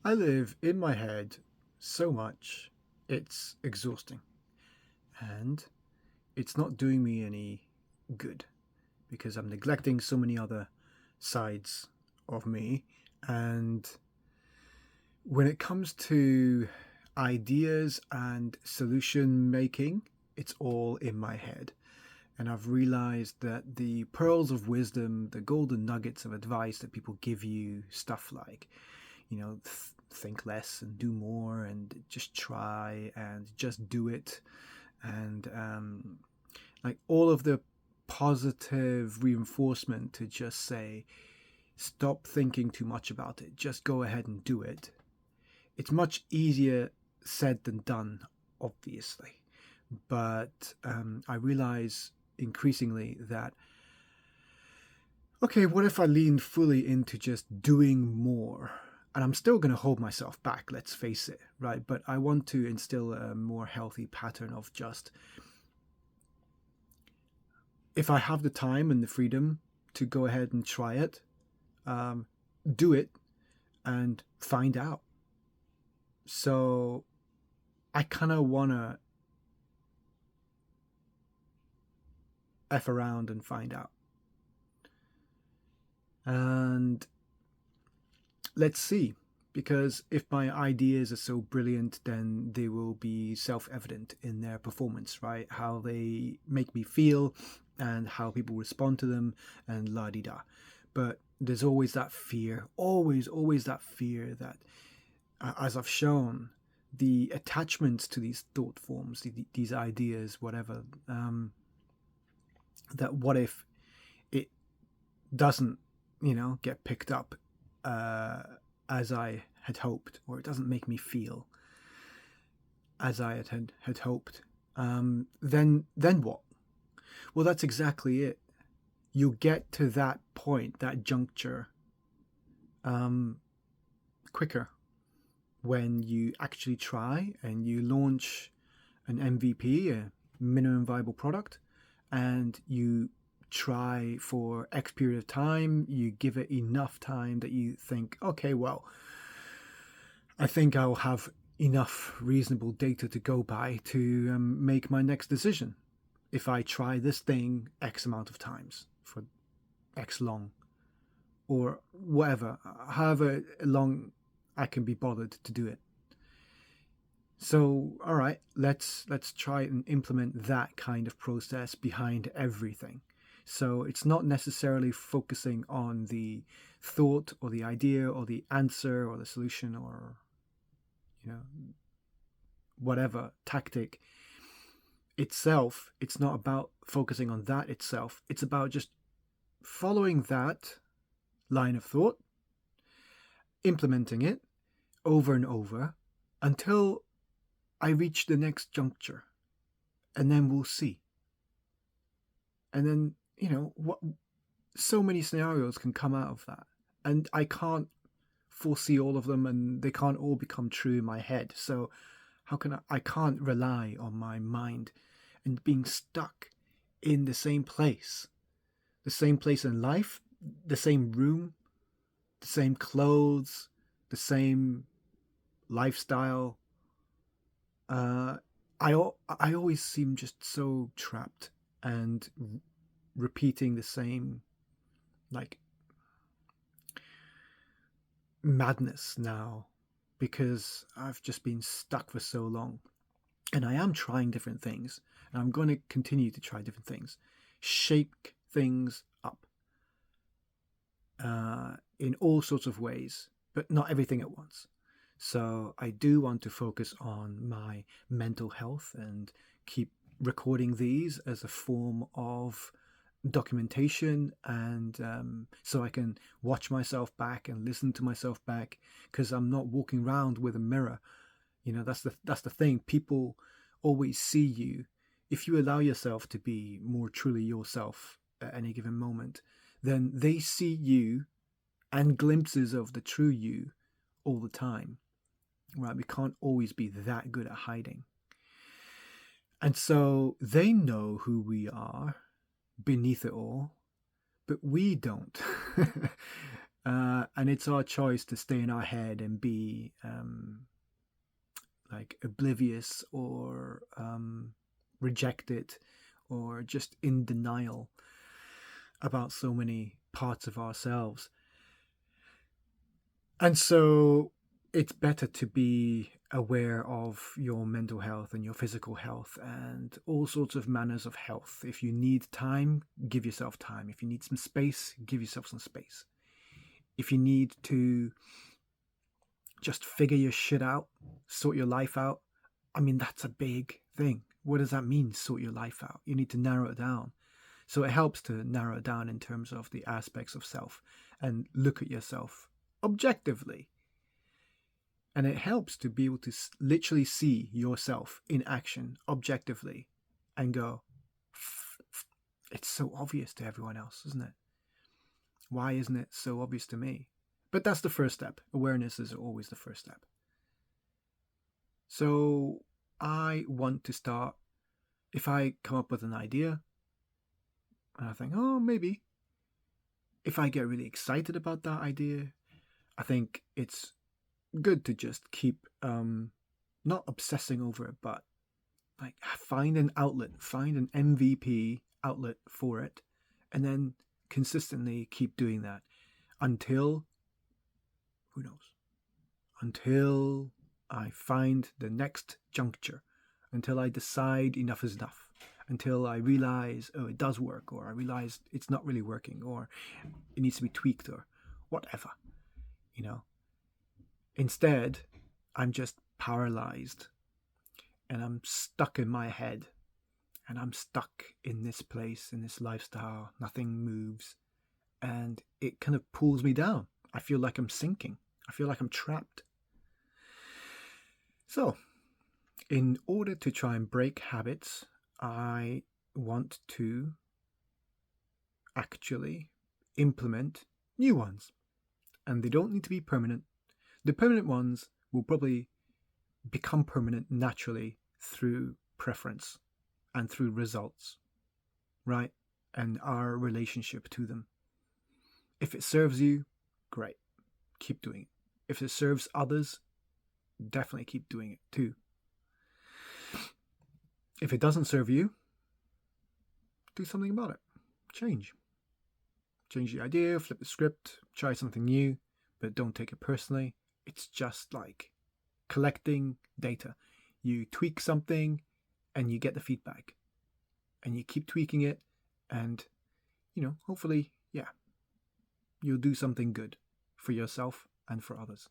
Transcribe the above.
I live in my head so much, it's exhausting. And it's not doing me any good because I'm neglecting so many other sides of me. And when it comes to ideas and solution making, it's all in my head. And I've realized that the pearls of wisdom, the golden nuggets of advice that people give you, stuff like, think less and do more and just try and just do it. And like all of the positive reinforcement to just say, stop thinking too much about it, just go ahead and do it. It's much easier said than done, obviously. But I realize increasingly that, okay, what if I lean fully into just doing more? And I'm still going to hold myself back, let's face it, right? But I want to instill a more healthy pattern of just, if I have the time and the freedom to go ahead and try it, do it and find out. So I kind of want to F around and find out. And let's see, because if my ideas are so brilliant, then they will be self-evident in their performance, right? How they make me feel and how people respond to them and la-di-da. But there's always that fear, always that fear that, as I've shown, the attachments to these thought forms, these ideas, whatever, that what if it doesn't, get picked up as I had hoped, or it doesn't make me feel as I had hoped, then what? Well, that's exactly it. You get to that point, that juncture, quicker when you actually try and you launch an MVP, a minimum viable product, and you try for X period of time, you give it enough time that you think, okay, well, I think I'll have enough reasonable data to go by to make my next decision. If I try this thing X amount of times for X long, or whatever, however long I can be bothered to do it. So, all right, let's try and implement that kind of process behind everything. So it's not necessarily focusing on the thought or the idea or the answer or the solution or, whatever tactic itself. It's not about focusing on that itself. It's about just following that line of thought, implementing it over and over until I reach the next juncture, and then we'll see. And then, what so many scenarios can come out of that. And I can't foresee all of them, and they can't all become true in my head. So how can I can't rely on my mind and being stuck in the same place in life, the same room, the same clothes, the same lifestyle. I always seem just so trapped and repeating the same, like, madness now, because I've just been stuck for so long. And I am trying different things, and I'm going to continue to try different things, shake things up in all sorts of ways, but not everything at once. So I do want to focus on my mental health and keep recording these as a form of documentation, and so I can watch myself back and listen to myself back, because I'm not walking around with a mirror. That's the thing. People always see you. If you allow yourself to be more truly yourself at any given moment, then they see you and glimpses of the true you all the time. Right? We can't always be that good at hiding. And so they know who we are beneath it all, but we don't. And it's our choice to stay in our head and be like oblivious or reject it or just in denial about so many parts of ourselves. And so it's better to be aware of your mental health and your physical health and all sorts of manners of health. If you need time, give yourself time. If you need some space, give yourself some space. If you need to just figure your shit out, sort your life out, I mean, that's a big thing. What does that mean, sort your life out? You need to narrow it down. So it helps to narrow it down in terms of the aspects of self and look at yourself objectively. And it helps to be able to literally see yourself in action objectively and go, it's so obvious to everyone else, isn't it? Why isn't it so obvious to me? But that's the first step. Awareness is always the first step. So I want to start, if I come up with an idea and I think, oh, maybe, if I get really excited about that idea, I think it's good to just keep not obsessing over it, but like find an outlet, find an MVP outlet for it, and then consistently keep doing that until, who knows, until I find the next juncture, until I decide enough is enough, until I realize, oh, it does work, or I realize it's not really working, or it needs to be tweaked, or whatever, you know. Instead, I'm just paralyzed and I'm stuck in my head and I'm stuck in this place, in this lifestyle. Nothing moves and it kind of pulls me down. I feel like I'm sinking. I feel like I'm trapped. So, in order to try and break habits, I want to actually implement new ones. And they don't need to be permanent. The permanent ones will probably become permanent naturally through preference and through results, right? And our relationship to them. If it serves you, great. Keep doing it. If it serves others, definitely keep doing it too. If it doesn't serve you, do something about it. Change the idea, flip the script, try something new, but don't take it personally. It's just like collecting data. You tweak something and you get the feedback and you keep tweaking it and, hopefully, you'll do something good for yourself and for others.